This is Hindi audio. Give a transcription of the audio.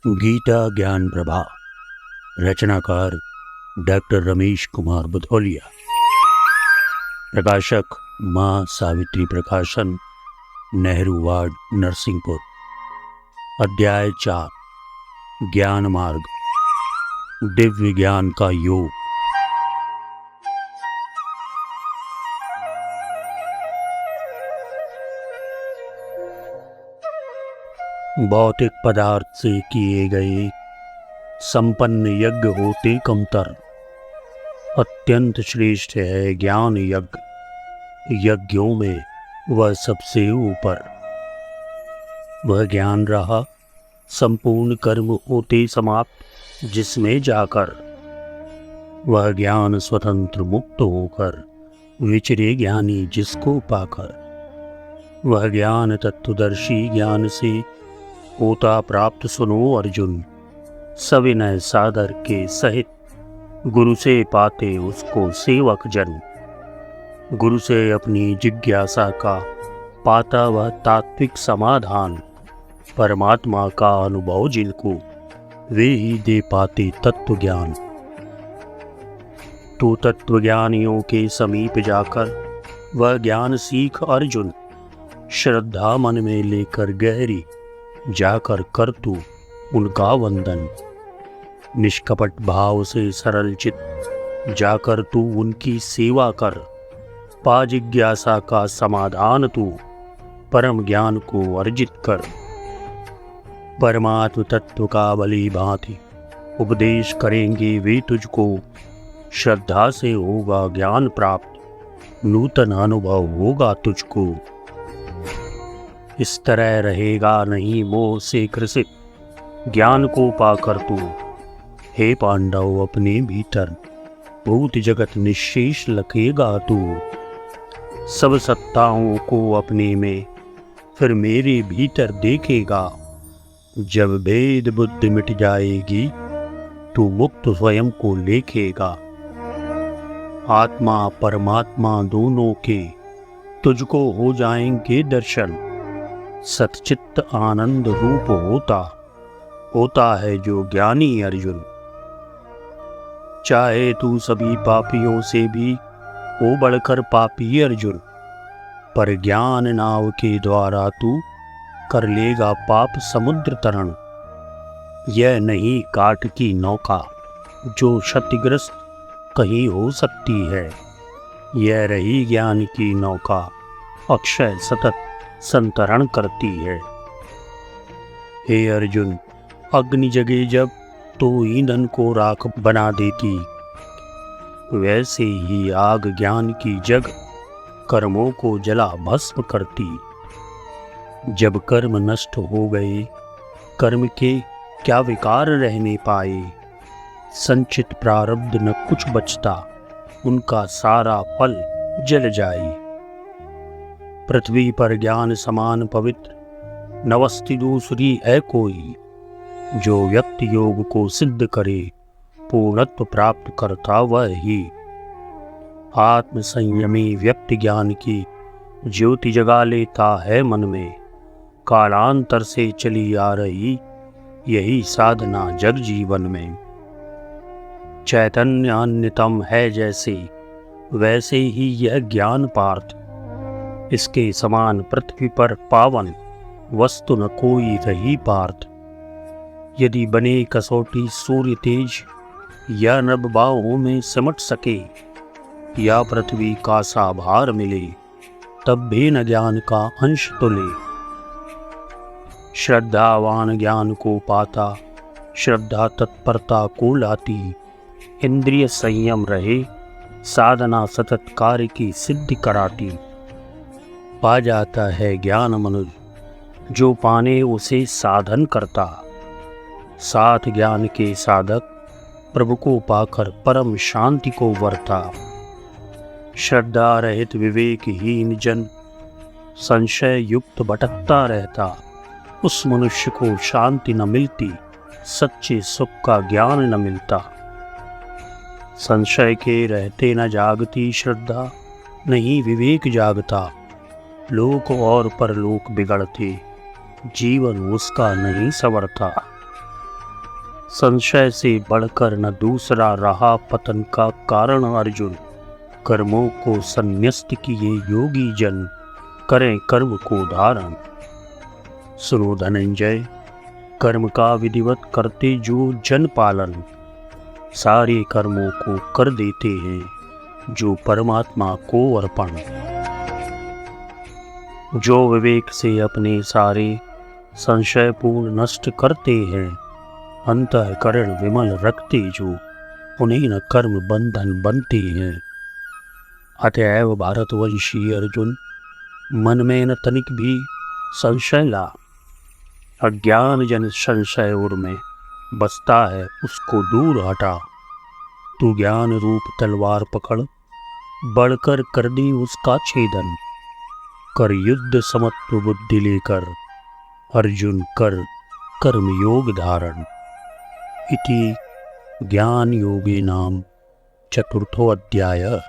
गीता ज्ञान प्रभा। रचनाकार डॉक्टर रमेश कुमार बुधौलिया। प्रकाशक माँ सावित्री प्रकाशन, नेहरू वार्ड, नरसिंहपुर। अध्याय 4, ज्ञान मार्ग, दिव्य ज्ञान का योग। भौतिक पदार्थ से किए गए संपन्न यज्ञ होते कमतर, अत्यंत श्रेष्ठ है ज्ञान यज्ञ। यज्ञों में वह सबसे ऊपर। वह ज्ञान रहा संपूर्ण कर्म होते समाप्त, जिसमें जाकर वह ज्ञान स्वतंत्र मुक्त होकर विचरे ज्ञानी, जिसको पाकर वह ज्ञान तत्वदर्शी ज्ञान से होता प्राप्त। सुनो अर्जुन, सविनय सादर के सहित गुरु से पाते उसको सेवक जन। गुरु से अपनी जिज्ञासा का पाता वह तात्विक समाधान। परमात्मा का अनुभव जिनको, वे ही दे पाते तत्व ज्ञान। तो तत्वज्ञानियों के समीप जाकर वह ज्ञान सीख अर्जुन। श्रद्धा मन में लेकर गहरी, जाकर कर तू उनका वंदन। निष्कपट भाव से सरल चित, जाकर तू उनकी सेवा कर। पा जिज्ञासा का समाधान तू, परम ज्ञान को अर्जित कर। परमात्म तत्व का भली भांति उपदेश करेंगे वे तुझको। श्रद्धा से होगा ज्ञान प्राप्त, नूतन अनुभव होगा तुझको। इस तरह रहेगा नहीं मोह से ग्रसित, ज्ञान को पाकर तू। हे पांडव, अपने भीतर भूत जगत निशेष लखेगा तू। सब सत्ताओं को अपने में फिर मेरे भीतर देखेगा। जब भेद बुद्धि मिट जाएगी, तू मुक्त स्वयं को लेखेगा। आत्मा परमात्मा दोनों के तुझको हो जाएंगे दर्शन। सच्चित्त आनंद रूप होता है जो ज्ञानी अर्जुन। चाहे तू सभी पापियों से भी हो बढ़कर पापी अर्जुन, पर ज्ञान नाव के द्वारा तू कर लेगा पाप समुद्र तरण। यह नहीं काट की नौका जो क्षतिग्रस्त कहीं हो सकती है। यह रही ज्ञान की नौका, अक्षय सतत संतरण करती है। हे अर्जुन, अग्नि जगे जब तो ईंधन को राख बना देती, वैसे ही आग ज्ञान की जग कर्मों को जला भस्म करती। जब कर्म नष्ट हो गए, कर्म के क्या विकार रहने पाए। संचित प्रारब्ध न कुछ बचता, उनका सारा फल जल जाए। पृथ्वी पर ज्ञान समान पवित्र नवस्ति दूसरी है कोई। जो व्यक्ति योग को सिद्ध करे, पूर्णत्व प्राप्त करता वह ही। आत्म संयमी व्यक्ति ज्ञान की ज्योति जगा लेता है मन में। कालांतर से चली आ रही यही साधना जग जीवन में। चैतन्य अन्यतम है जैसे, वैसे ही यह ज्ञान पार्थ। इसके समान पृथ्वी पर पावन वस्तु न कोई रही पार्थ। यदि बने कसौटी सूर्य तेज, या नभ बाहों में सिमट सके, या पृथ्वी का सा भार मिले, तब भी न ज्ञान का अंश तुले। श्रद्धावान ज्ञान को पाता, श्रद्धा तत्परता को लाती। इंद्रिय संयम रहे, साधना सतत कार्य की सिद्धि कराती। पा जाता है ज्ञान मनुज, जो पाने उसे साधन करता। साथ ज्ञान के साधक प्रभु को पाकर परम शांति को वर्ता। श्रद्धा रहित विवेकहीन जन संशय युक्त भटकता रहता। उस मनुष्य को शांति न मिलती, सच्चे सुख का ज्ञान न मिलता। संशय के रहते न जागती श्रद्धा, नहीं विवेक जागता। लोक और परलोक बिगड़ते, जीवन उसका नहीं संवरता। संशय से बढ़कर न दूसरा रहा पतन का कारण अर्जुन। कर्मों को संन्यस्त किए योगी जन, करें कर्म को धारण। सुनो धनंजय, कर्म का विधिवत करते जो जन पालन, सारे कर्मों को कर देते हैं जो परमात्मा को अर्पण। जो विवेक से अपने सारे संशय पूर्ण नष्ट करते हैं, अंतःकरण विमल रखते जो, उन्हें न कर्म बंधन बनते हैं। अतएव भारतवंशी अर्जुन, मन में न तनिक भी संशय ला। अज्ञान जन संशय उर में बसता है, उसको दूर हटा। तू ज्ञान रूप तलवार पकड़, बढ़कर कर दे उसका छेदन। कर युद्ध समत्व बुद्धि लेकर, अर्जुन कर कर्म योग धारण। इति ज्ञान योगे नाम चतुर्थो अध्याय।